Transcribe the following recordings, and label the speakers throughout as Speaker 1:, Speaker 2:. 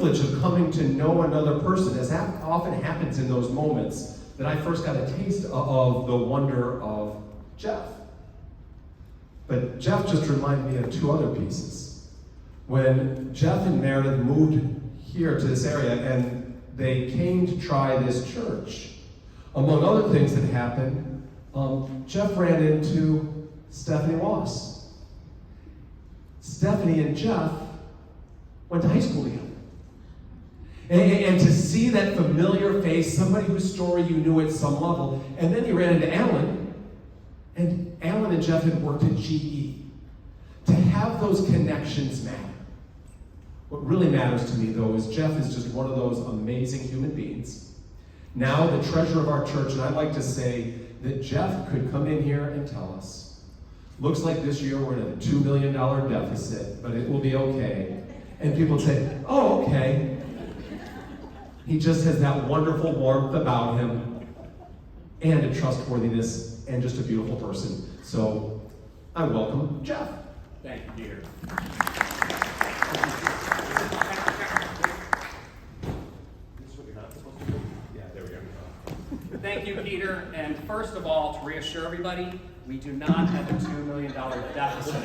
Speaker 1: privilege of coming to know another person, as often happens in those moments, that I first got a taste of the wonder of Jeff. But Jeff just reminded me of two other pieces. When Jeff and Meredith moved here to this area and they came to try this church, among other things that happened, Jeff ran into Stephanie Wass. Stephanie and Jeff went to high school together. And to see that familiar face, somebody whose story you knew at some level, and then you ran into Alan, and Alan and Jeff had worked at GE. To have those connections matter. What really matters to me, though, is Jeff is just one of those amazing human beings. Now the treasure of our church, and I'd like to say that Jeff could come in here and tell us, looks like this year we're in a $2 million deficit, but it will be okay. And people say, oh, okay. He just has that wonderful warmth about him and a trustworthiness and just a beautiful person. So I welcome Jeff.
Speaker 2: Thank you, Peter. Thank you, Peter. And first of all, to reassure everybody, we do not have a $2 million deficit.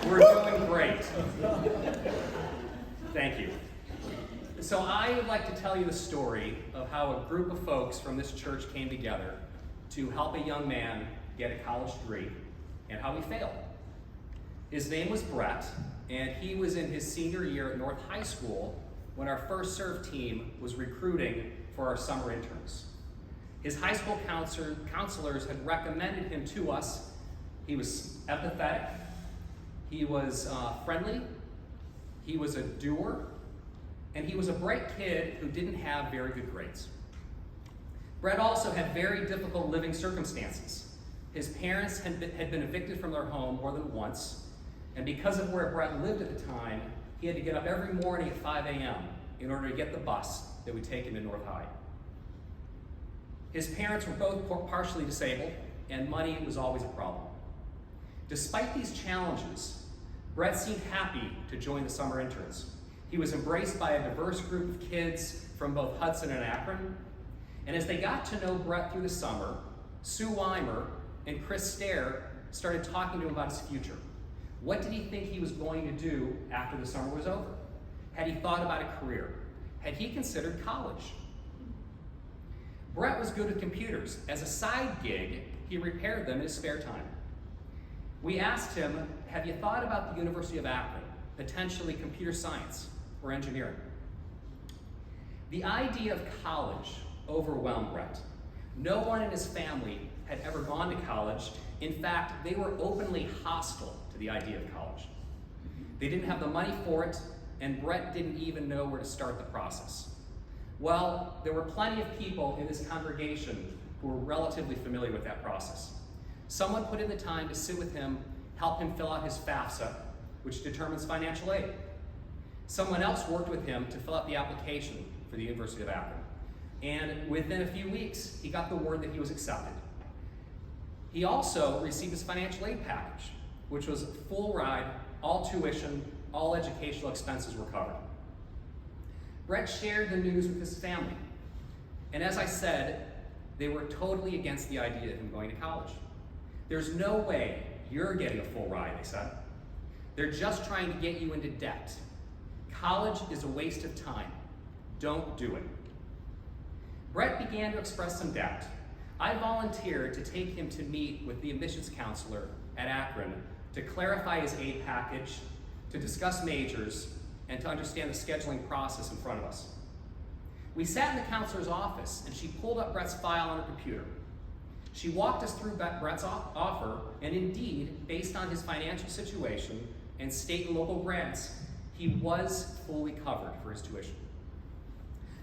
Speaker 2: We're doing great. Thank you. So I would like to tell you the story of how a group of folks from this church came together to help a young man get a college degree and how he failed. His name was Brett, and he was in his senior year at North High School when our First Serve team was recruiting for our summer interns. His high school counselors had recommended him to us. He was empathetic, he was friendly, he was a doer, and he was a bright kid who didn't have very good grades. Brett also had very difficult living circumstances. His parents had been evicted from their home more than once, and because of where Brett lived at the time, he had to get up every morning at 5 a.m. in order to get the bus that would take him to North High. His parents were both partially disabled, and money was always a problem. Despite these challenges, Brett seemed happy to join the summer interns. He was embraced by a diverse group of kids from both Hudson and Akron, and as they got to know Brett through the summer, Sue Weimer and Chris Stair started talking to him about his future. What did he think he was going to do after the summer was over? Had he thought about a career? Had he considered college? Brett was good with computers. As a side gig, he repaired them in his spare time. We asked him, have you thought about the University of Akron, potentially computer science or engineering? The idea of college overwhelmed Brett. No one in his family had ever gone to college. In fact, they were openly hostile to the idea of college. They didn't have the money for it, and Brett didn't even know where to start the process. Well, there were plenty of people in this congregation who were relatively familiar with that process. Someone put in the time to sit with him, help him fill out his FAFSA, which determines financial aid. Someone else worked with him to fill out the application for the University of Akron. And within a few weeks, he got the word that he was accepted. He also received his financial aid package, which was a full ride, all tuition, all educational expenses were covered. Brett shared the news with his family. And as I said, they were totally against the idea of him going to college. There's no way you're getting a full ride, they said. They're just trying to get you into debt. College is a waste of time. Don't do it. Brett began to express some doubt. I volunteered to take him to meet with the admissions counselor at Akron to clarify his aid package, to discuss majors, and to understand the scheduling process in front of us. We sat in the counselor's office, and she pulled up Brett's file on her computer. She walked us through Brett's offer, and indeed, based on his financial situation and state and local grants, he was fully covered for his tuition.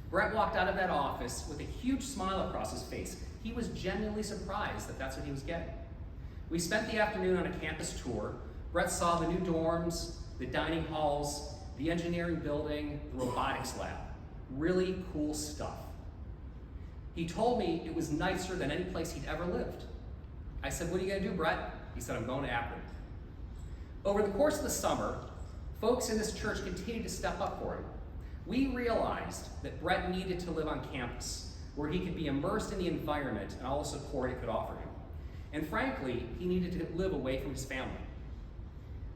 Speaker 2: Brett walked out of that office with a huge smile across his face. He was genuinely surprised that that's what he was getting. We spent the afternoon on a campus tour. Brett saw the new dorms, the dining halls, the engineering building, the robotics lab. Really cool stuff. He told me it was nicer than any place he'd ever lived. I said, what are you gonna do, Brett? He said, I'm going to Akron. Over the course of the summer, folks in this church continued to step up for him. We realized that Brett needed to live on campus, where he could be immersed in the environment and all the support it could offer him. And frankly, he needed to live away from his family.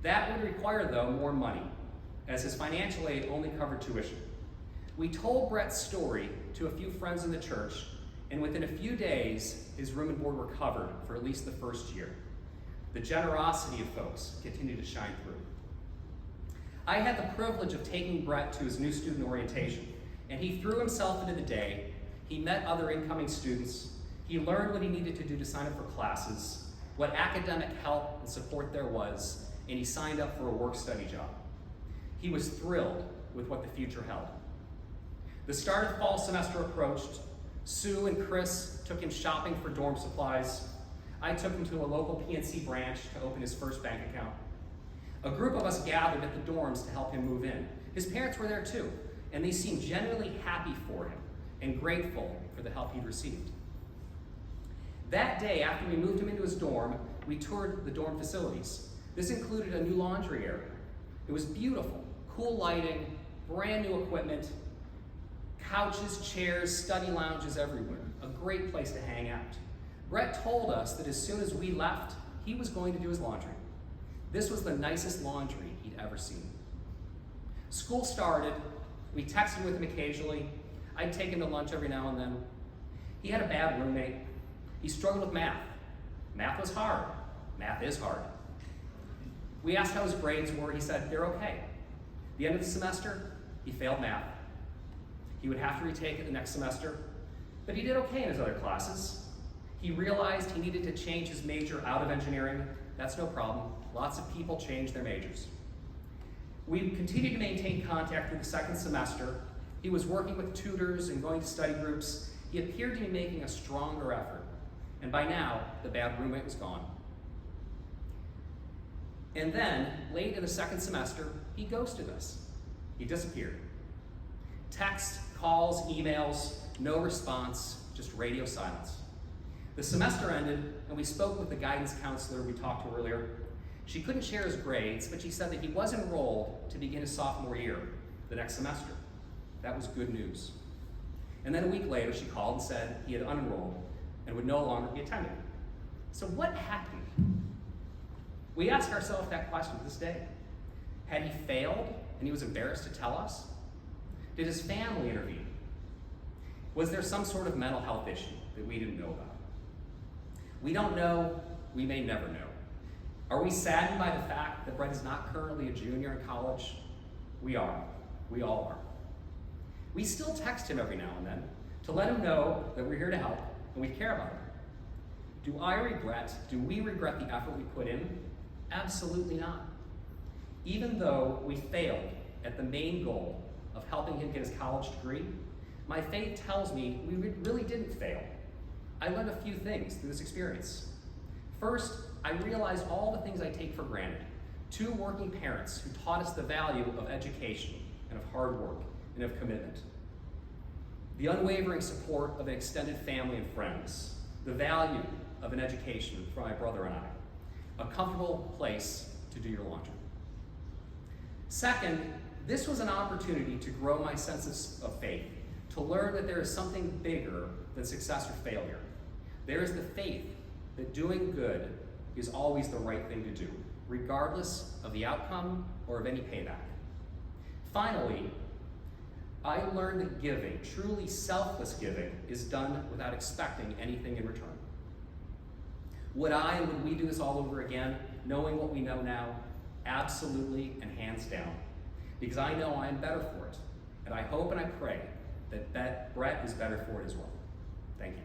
Speaker 2: That would require, though, more money, as his financial aid only covered tuition. We told Brett's story to a few friends in the church, and within a few days, his room and board were covered for at least the first year. The generosity of folks continued to shine through. I had the privilege of taking Brett to his new student orientation, and he threw himself into the day. He met other incoming students. He learned what he needed to do to sign up for classes, what academic help and support there was, and he signed up for a work-study job. He was thrilled with what the future held. The start of fall semester approached. Sue and Chris took him shopping for dorm supplies. I took him to a local PNC branch to open his first bank account. A group of us gathered at the dorms to help him move in. His parents were there too, and they seemed genuinely happy for him and grateful for the help he'd received. That day, after we moved him into his dorm, we toured the dorm facilities. This included a new laundry area. It was beautiful, cool lighting, brand new equipment, couches, chairs, study lounges everywhere. A great place to hang out. Brett told us that as soon as we left, he was going to do his laundry. This was the nicest laundry he'd ever seen. School started. We texted with him occasionally. I'd take him to lunch every now and then. He had a bad roommate. He struggled with math. Math was hard. Math is hard. We asked how his grades were. He said they're okay. The end of the semester, he failed math. He would have to retake it the next semester, but he did okay in his other classes. He realized he needed to change his major out of engineering. That's no problem. Lots of people change their majors. We continued to maintain contact through the second semester. He was working with tutors and going to study groups. He appeared to be making a stronger effort. And by now, the bad roommate was gone. And then, late in the second semester, he ghosted us. He disappeared. Text, calls, emails, no response, just radio silence. The semester ended, and we spoke with the guidance counselor we talked to earlier. She couldn't share his grades, but she said that he was enrolled to begin his sophomore year the next semester. That was good news. And then a week later, she called and said he had unenrolled and would no longer be attending. So what happened? We ask ourselves that question to this day. Had he failed and he was embarrassed to tell us? Did his family intervene? Was there some sort of mental health issue that we didn't know about? We don't know. We may never know. Are we saddened by the fact that Brett is not currently a junior in college? We are. We all are. We still text him every now and then to let him know that we're here to help and we care about him. Do we regret the effort we put in? Absolutely not. Even though we failed at the main goal of helping him get his college degree, my faith tells me we really didn't fail. I learned a few things through this experience. First, I realized all the things I take for granted. 2 working parents who taught us the value of education and of hard work and of commitment. The unwavering support of an extended family and friends. The value of an education for my brother and I. A comfortable place to do your laundry. Second, this was an opportunity to grow my sense of faith, to learn that there is something bigger than success or failure. There is the faith that doing good is always the right thing to do, regardless of the outcome or of any payback. Finally, I learned that giving, truly selfless giving, is done without expecting anything in return. Would we do this all over again, knowing what we know now? Absolutely and hands down. Because I know I am better for it. And I hope and I pray that Brett is better for it as well. Thank you.